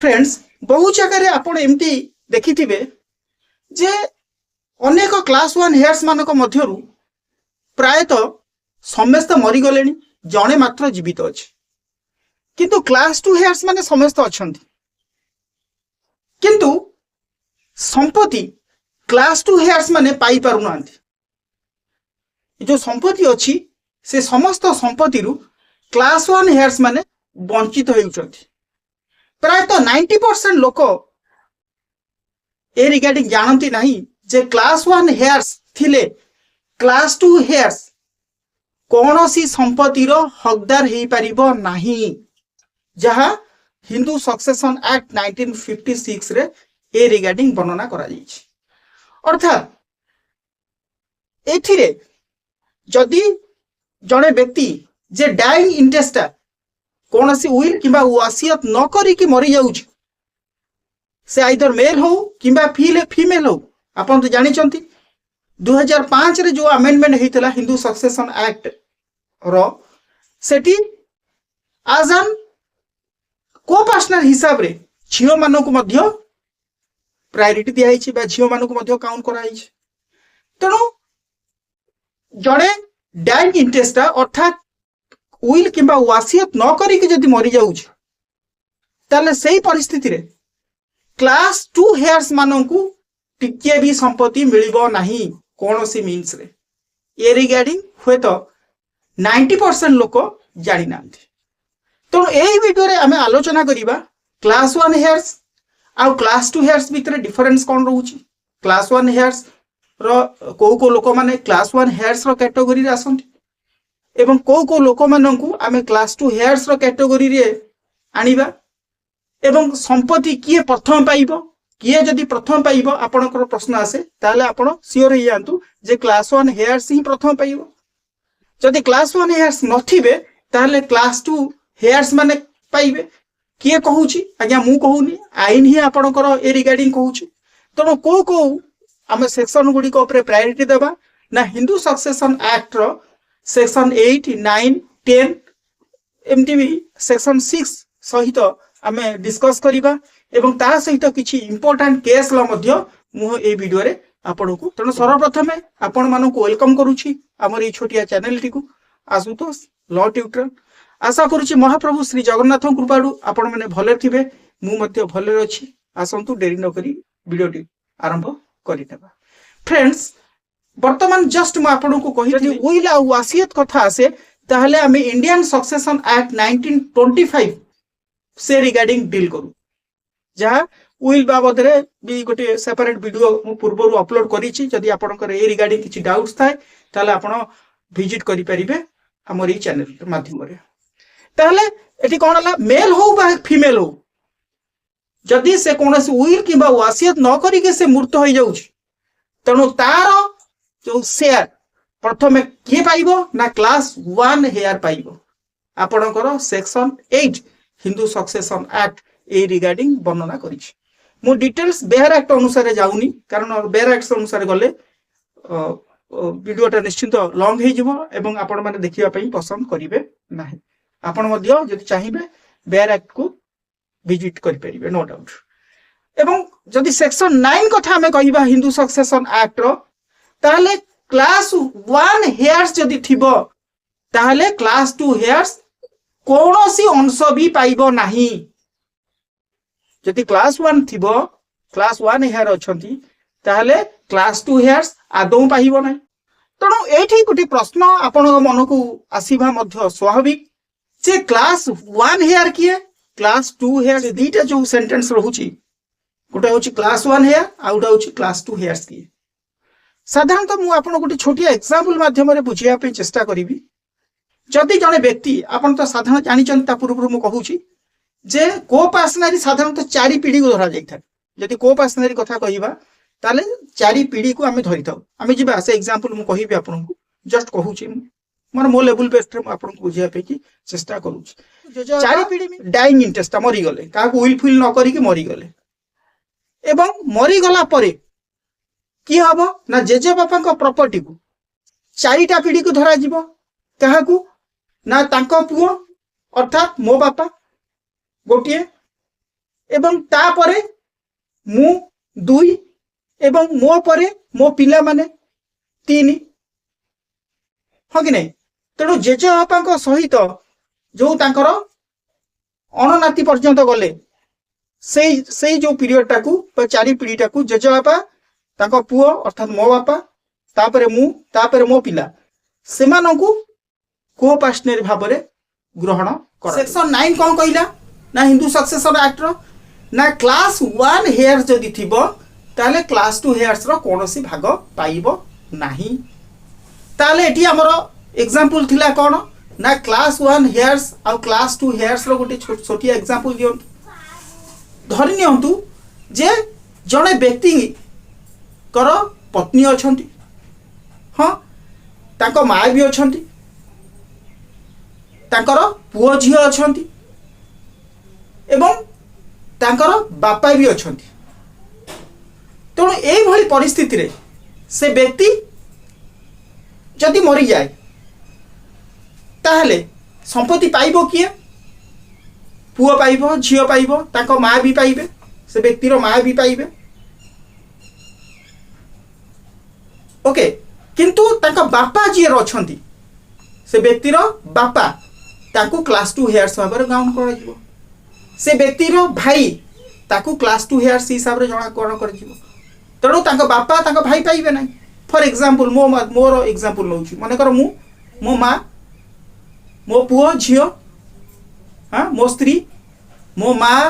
Friends बहु जगह आपण एमती देखिथिबे जे अनेक क्लास 1 हेयर्स मानक मध्यरु प्रायतः समस्त मरी गलेनी जणे मात्र जीवित अछि किंतु क्लास 2 हेयर्स माने समस्त अछंती किंतु संपत्ति क्लास 2 हेयर्स माने पाई पारु नांती जो संपत्ति अछि से समस्त संपत्ति रु क्लास 1 हेयर्स माने वंचित होउछंती प्रायतः 90% लोक ए रिगार्डिंग जानती नहीं जे क्लास 1 हेयर्स थिले क्लास 2 हेयर्स कौन सी संपत्ति रो हकदार हे परिबो नहीं जहा हिंदू सक्सेशन एक्ट 1956 रे ए रिगार्डिंग वर्णना करा जाइछि। अर्थात एथिरे जदि जड़े व्यक्ति जे डाइंग इंटेस्टा कौन सी उइल किंबा वासियत न करी कि मरी जाउछि से आइदर मेल हो किंबा फीमेल हो आपन तो जानि चंती 2005 रे जो अमेंडमेंट हेतला हिंदू सक्सेशन एक्ट रो सेठी आज एन को पार्टनर हिसाब रे झियो मानन को मध्य प्रायोरिटी दिया हिछि बा झियो मानन को मध्य काउंट करा हिछि तनो जड़े डाइंग इंटेस्टा अर्थात उइल किंबा वासियत न करी कि जदि मरी जाउछि ताले सेही परिस्थिति रे क्लास 2 हेयर्स मानन को टिके भी संपत्ति मिलिबो नाही कौन सी मीन्स रे ए रिगार्डिंग हुए तो 90% लोक जानि नांती तो एही वीडियो रे हमें आलोचना करिबा क्लास 1 हेयर्स आ क्लास 2 हेयर्स भीतर डिफरेंस कोन रहउछि क्लास 1 हेयर्स रो को लोक माने क्लास 1 हेयर्स रो कैटेगरी रे आसंती एवं को लोक मानन को आमे क्लास 2 हेयर्स रो कैटेगरी रे आनिबा एवं संपत्ति किए प्रथम पाइबो किए जदि प्रथम पाइबो आपनकर प्रश्न आसे ताले आपण सियोर हे जानतु जे क्लास 1 हेयर्स ही प्रथम पाइबो जदि क्लास 1 हेयर्स नथिबे ताले क्लास 2 हेयर्स माने पाइबे किए कहूची आज्ञा मु कहूनी आईन ही आपनकर ए रिगार्डिंग कहूची तनो को आमे सेक्शन गुडी को ऊपर प्रायोरिटी देबा ना हिंदू सक्सेशन एक्ट रो सेक्शन 8 9 10 एमटी भी सेक्शन 6 सहित आमे डिस्कस करिबा एवं ता सहित किछि इंपोर्टेंट केस ल मध्य मु ए वीडियो रे आपन को तनो सर्वप्रथमे आपन मानको वेलकम करूछि हमर ए छोटिया चैनल टी को आशुतोष लॉ ट्यूटर आशा करूछि महाप्रभु श्री जगन्नाथ कृपाडू आपन माने भले थिबे मु मध्य भले अछि आसंतु देरी न करी वीडियो टी आरंभ करि देबा। फ्रेंड्स वर्तमान जस्ट मु आपन को कहि उइल आ वासियत कथा आसे ताहले आमे इंडियन सक्सेशन एक्ट 1925 से रिगार्डिंग डील करू जहाँ उइल बाबद रे भी गोटे सेपरेट वीडियो मु पूर्व अपलोड करिछि जदि आपनकर ए रिगार्डिंग किछि डाउट्स थाए ताले आपण विजिट करि परिबे हमर ई चैनल के माध्यम रे ताले एठी कोन हला मेल हो बा फीमेल हो जदि से कोनोसी उइल किबा वासियत न करी के से मृत होई जाउछि तनो तार जो शेयर प्रथमे के पाइबो ना क्लास 1 हेयर पाइबो आपनकर सेक्शन 8 हिंदू सक्सेशन एक्ट ए रिगार्डिंग वर्णना करिछि मु डिटेल्स बेहर एक्ट अनुसार जाउनी कारण बेहर एक्ट अनुसार गले वीडियोटा निश्चित लॉन्ग हे जिवो एवं आपण माने देखिबा पई पसंद करिवे नाही आपण मध्य जदि चाहिबे बेहर एक्ट को विजिट करि परिबे नो डाउट एवं जदि सेक्शन 9 कथा हमें कहिबा हिंदू सक्सेशन एक्ट रो ताले क्लास 1 हेयर्स जदि थिबो ताले क्लास 2 हेयर्स कौनसी अंश भी पाइबो नाही जदि क्लास 1 थिबो क्लास 1 हेयर अछंती ताहले क्लास 2 हेयर्स आदौ पाइबो नाही तनो एठी गुटी प्रश्न आपण मन को आसीबा मध्य स्वाभाविक जे क्लास 1 हेयर किए क्लास 2 हेयर दीटा जो सेंटेंस रहउची गोटे होची क्लास 1 हेयर आ गोटे होची क्लास 2 हेयर्स किए साधारणतः मु आपण गोटे छोटिया एग्जांपल माध्यम रे बुझिया पे चेष्टा करिवि जदि जने व्यक्ति आपण तो साधारण जानि चंता पूर्व मु कहूची जे को पार्सनारी साधारणतः 4 पीढ़ी को धरा जाई था जदि को पार्सनारी कथा कहिबा ताले 4 पीढ़ी को आमे धरि थाउ आमे जिबा से एग्जांपल मु कहिबि आपण को जस्ट कहूची मोर मो लेवल बेस्ट रे आपण को बुझिया पे की चेष्टा करूची 4 पीढ़ी में डाइंग इंटरेस्ट मरी गले का को विल फील न करी कि मरी गले एवं मरी गला परे की हबो ना जेजे बापा को प्रॉपर्टी को 4टा पीढ़ी को धरा जिवो कहा को ना तांको पुओ अर्थात मो बापा गोटे एवं तापरे मु 2 एवं मो परे मो पिला माने 3 हाँ कि नहीं तेणु जेजेबापा सहित जो तांकर अणनाती पर्यंत गले से जो पीरियड टाकू 4 पीढ़ी टाकू जेजेबापा तांको पुओ अर्थात मो बापा तापरे मु तापरे मो पिला सेमानंकु को पार्टनर भाव में ग्रहण कर। सेक्शन 9 कौन कहला ना हिंदू सक्सेशन एक्ट रो ना क्लास 1 हेयर्स जदि थिबो ताले क्लास 2 हेयर्स रो कोनोसी भाग पाइबो नाही। ताले एटी हमरो एग्जांपल थिला कोन ना क्लास 1 हेयर्स आ क्लास 2 हेयर्स रो गोटे छोटी एग्जांपल दियो धरि नियंतु जे जणे व्यक्ति कर पत्नी अछंती हाँ तांको माँ भी अछंती तांकर पुओ झियो अछंती एवं तांकर बापा भी अछंती तेणु एई भली परिस्थिति रे से व्यक्ति जदि मरी जाए ताहले संपत्ति पाइबो किए पुओ पाइबो झियो पाइबो तांको माँ भी पाइबे से व्यक्तिर माँ भी पाइबे ओके किंतु तांका बापा जी अछंती से व्यक्तिर बापा ताकू क्लास 2 हेयर्स भाव में ग्रहण कर से व्यक्तिर भाई ताकू क्लास 2 हेयर्स हिसाब से जणा ग्रहण कर तेणु तांका बापा तांका भाई पाइबे ना। फॉर एग्जांपल मोर एग्जांपल नौची मन कर मो माँ मो पुओ झियो हाँ मो स्त्री मो माँ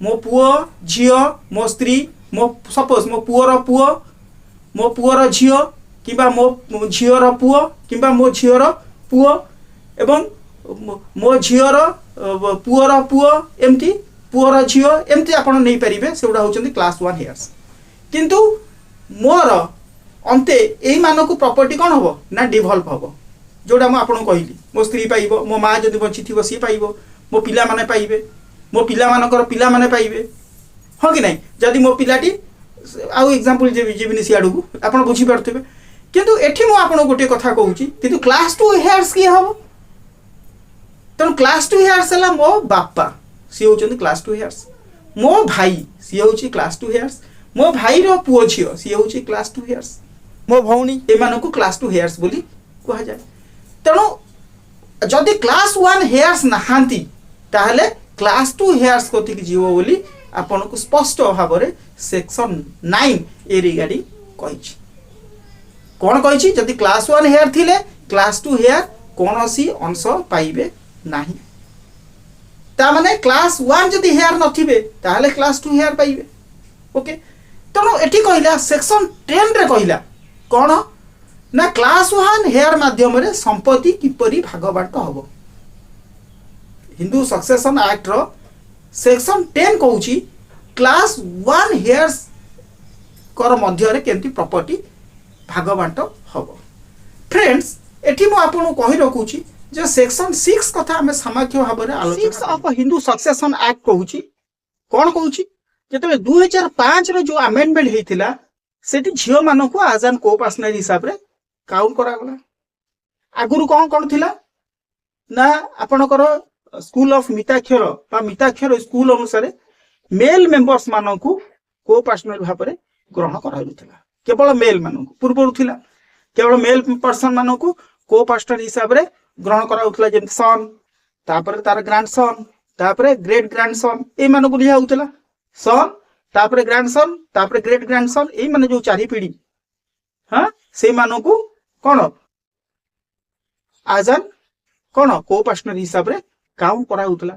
मो पुओ झियो मो स्त्री मो सपोज मो पुओर झियो किंबा मो झियोर पुओ किंबा मो झियोर पुओ एवं मो झियोर पुओर पुओ एमती पुओर झियो एमती आपण नहीं पारिबे सेउडा होचंदी क्लास 1 हेयर्स किंतु मोर अंते एई मानको प्रॉपर्टी कोन हबो ना डिवॉल्व हबो जोडा म आपण कहली मो स्त्री पाइबो मो माँ जदि बंची थिबो सी पाइबो मो पिला माने पाइबे मो पिला मानकर पिला माने पाइबे हाँ कि नहीं जदि मो पिलाटी आउ एग्जांपल जेबिनी सियाडू को आपण बुझी पारथिबे किंतु एठी मो आपण गोटे कथा कहूची किंतु क्लास 2 हेयर्स की हबो तेणु क्लास 2 हेयर्स है मो बापा सी होचंदी क्लास 2 हेयर्स मो भाई सी होची क्लास 2 हेयर्स मो भाई रो पुओ झियो सी होची क्लास 2 हेयर्स मो भौणी एमानकु क्लास 2 हेयर्स बोली कहा जाए तेणु जदि क्लास 1 हेयर्स नहांती ताहले क्लास 2 हेयर्स कोतिक जीवो बोली आपण को स्पष्ट भाव में सेक्शन 9 ए रिगार्डिंग कहिछि कौन कहिछि जदि क्लास 1 हेयर थिले क्लास 2 हेयर कोनोसी अंश पाइबे नाही ता माने क्लास 1 जदि हेयर नथिबे ताहले क्लास 2 हेयर पाइबे ओके तनो एठी कहिला सेक्शन 10 रे कहिला कोन ना क्लास 1 हेयर माध्यम रे संपत्ति किपरि भाग बाट हबो हिंदू सक्सेशन एक्ट रो सेक्शन 10 कहूची क्लास 1 हेयर्स कर मध्य रे केंती प्रॉपर्टी भाग बाट हबो फ्रेंड्स एठी मो आपन कहि रखुची जे सेक्शन 6 कथा हमें सामाख्य भाव में आलोचना 6 ऑफ हिंदू सक्सेशन एक्ट कहूची कोन कहूची जेते 2005 रो जो अमेंडमेंट हेतिला सेठी झियो मानो को आजान को पर्सनल हिसाब रे काउंट करा गला आगुरु कोन थिला ना आपनकर स्कूल ऑफ मिताक्षर बा मिताक्षर स्कूल अनुसार मेल मेंबर्स मानो को पर्सनल भाव में ग्रहण करा होतिला केवल मेल मानो पूर्व थिला केवल मेल पर्सन मानो को पास्टर हिसाब रे ग्रहण करा होतला जेम सन तापर तार ग्रैंडसन तापर ग्रेट ग्रैंडसन ए मानो को लिया होतला सन तापर ग्रैंडसन तापर ग्रेट ग्रैंडसन ए माने जो चारि पीढ़ी हां से मानो को कोन आजान कोन को पास्टर हिसाब रे काउंट करा होतला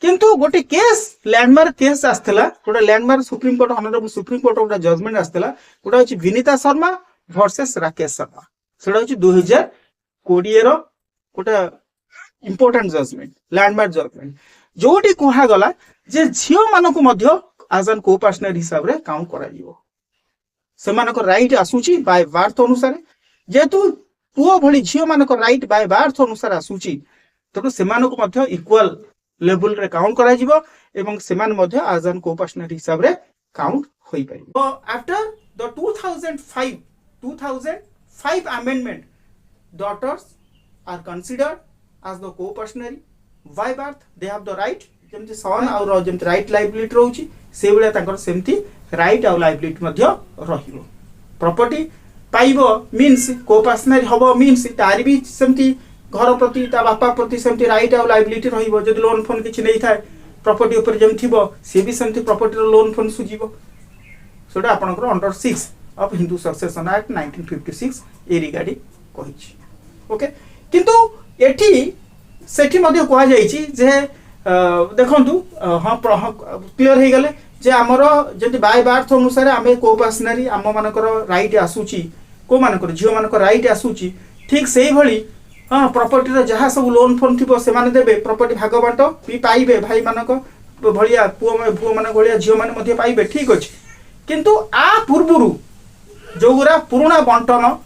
किंतु गोटे केस लैंडमार्क केस आस्तला गोटे landmark supreme court honourable supreme court गोटे जजमेंट आस्तला गोटे अछि विनीता शर्मा वर्सेस राकेश शर्मा सेडा अछि 2020 रो गोटे इंपोर्टेंट जजमेंट लैंडमार्क जजमेंट जोटी कहा गला जे झियो मानको मध्य आजन को पर्सनल हिसाब रे काउंट करा जीवो सेमानको राइट आसुची बाय बार्थ अनुसार जेतु पुओ भली झियो मानको राइट बाय बार्थ अनुसार आसुची तो सेमानको मध्य इक्वल लेवल रे काउंट करा जीवो एवं सेमान मध्य आजन को पर्सनल हिसाब रे काउंट होई पारिबो after the 2005 amendment daughters are considered as the co-personary by birth they have the right ଯେମିତି ସନ୍ ଆଉ ଯେମିତି ରାଇଟ୍ ଲାଇବିଲିଟି ରହୁଛି ସେଇଭଳିଆ ତାଙ୍କର ସେମିତି ରାଇଟ୍ ଆଉ ଲାଇବିଲିଟି ମଧ୍ୟ ରହିବ। ପ୍ରପର୍ଟି ପାଇବ ମିନ୍ସ କୋପାର୍ସନାରୀ ହବ ମିନ୍ସ ତାର ବି ସେମିତି घर प्रति बापा प्रति सेमती राइट आउ लाइबिलिटी रहिबो। जदि लोन फोन किछि नै थाए प्रॉपर्टी ऊपर जेम थिबो से भी सेमती प्रॉपर्टी रो लोन फोन सुझिबो। सोडा आपनकर under 6 of Hindu succession act 1956 ए रिगार्डिंग कहिछि। ओके किंतु एठी सेठी मध्ये कोआ जाईछि जे देखंतु हां क्लियर हे गेले जे हमर जदि बाय बार्थ अनुसार आमे कोपार्सनारी आम मानकर राइट आसुची को मानकर जियो मानकर राइट आसुची ठीक सेही भली हाँ प्रॉपर्टी जहाँ सब लोन फोन थी से देवे प्रॉपर्टी भाग बांट भी पाइबे भाई मानक भलिया पुओ मान भलिया झील मैंने पाइबे ठीक अच्छे। किंतु आ पूर्व जोगुरा पुराणा बंटन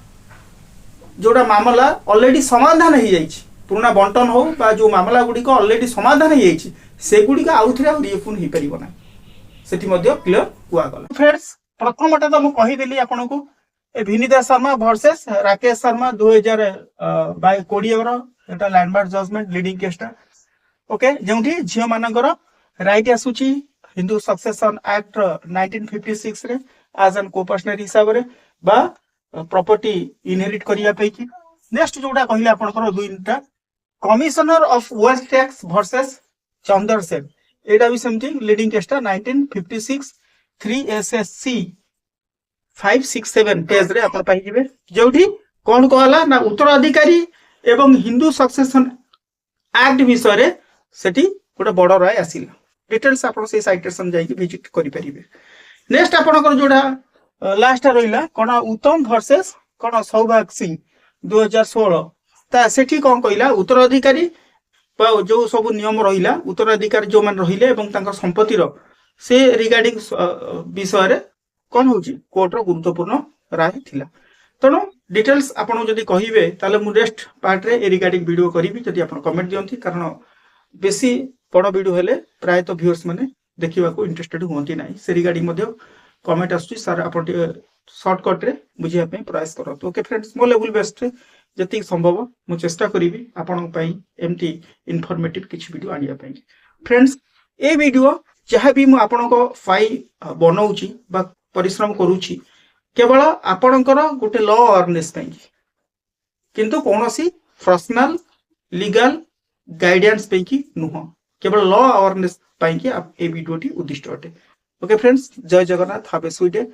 जोड़ा मामला ऑलरेडी समाधान हो जाइए पुराणा बंटन हो बा जो मामला गुड़िक ऑलरेडी समाधान हो जाइए से गुड़िक आउ थे रिफुन हो पार ना से क्लियर कुआगला। फ्रेंड्स प्रथमटा तो मुझे कहीदेली आपन को Vinita Sharma versus Rakesh Sharma 2020 landmark judgment leading केसटा। ओके जोंठी झियो मानकर राइट आसुची हिंदू सक्सेशन एक्ट 1956 रे एज एन कोपर्सनरी हिसाब रे बा प्रॉपर्टी इनहेरिट करिया पे की। नेक्स्ट जोटा कहिला आपनकर दुईटा commissioner of wealth tax versus Chander Sen एटा भी सेमथि लीडिंग केसटा 1956 3 SSC 567 पेज रे अपन पाई जिवे जोठी कोन कहला ना उत्तराधिकारी एवं हिंदू सक्सेशन एक्ट विषय रे सेठी गोटे बड़ राय आसिला। डिटेल्स अपन से साइटेशन जाई विजिट करि परिबे। नेक्स्ट अपन को जोडा लास्ट रहिला कोन उत्तम वर्सेस कोन सौभाग सिंह 2016 ता सेठी कोन कहिला उत्तराधिकारी जो सब नियम रहिला उत्तराधिकारी जो मान रहिले एवं तांकर संपत्ति रो से रिगार्डिंग विषय रे कौन हूँ कोर्टर गुरुत्वपूर्ण राय थिला। तेणु डिटेल्स आपन जदि कहिबे ताले मु नेक्स्ट पार्ट रे ए रिगार्डिंग वीडियो करिवि जदि आपन कमेंट दियंती कारण बेसी बड़ वीडियो हेले प्राय तो व्यूअर्स माने देखिबा को इंटरेस्टेड होंती नाही से रिगार्डिंग मध्ये कमेंट आसुची सर आपन शॉर्टकट रे बुझिया पे प्रयास करत। ओके फ्रेंड्स मो लेवल बेस्ट रे जति संभव मु चेष्टा करिवि आपन पई एमटी इन्फॉर्मेटिव किछ वीडियो आनिया पई। फ्रेंड्स ए वीडियो जहाँ भी मु आपन को फाई बनाउची बा परिश्रम करूची केवल आपणकर गोटे लॉ अवेयरनेस किंतु कौनसी पर्सनल लीगल गाइडेंस पे की नुह केवल लॉ अवेयरनेस ए वीडियोटी उद्दिष्ट अटे। Okay friends Jai Jagannath have a sweet day.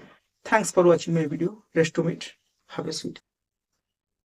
Thanks for watching my video. Rest to meet have a sweet.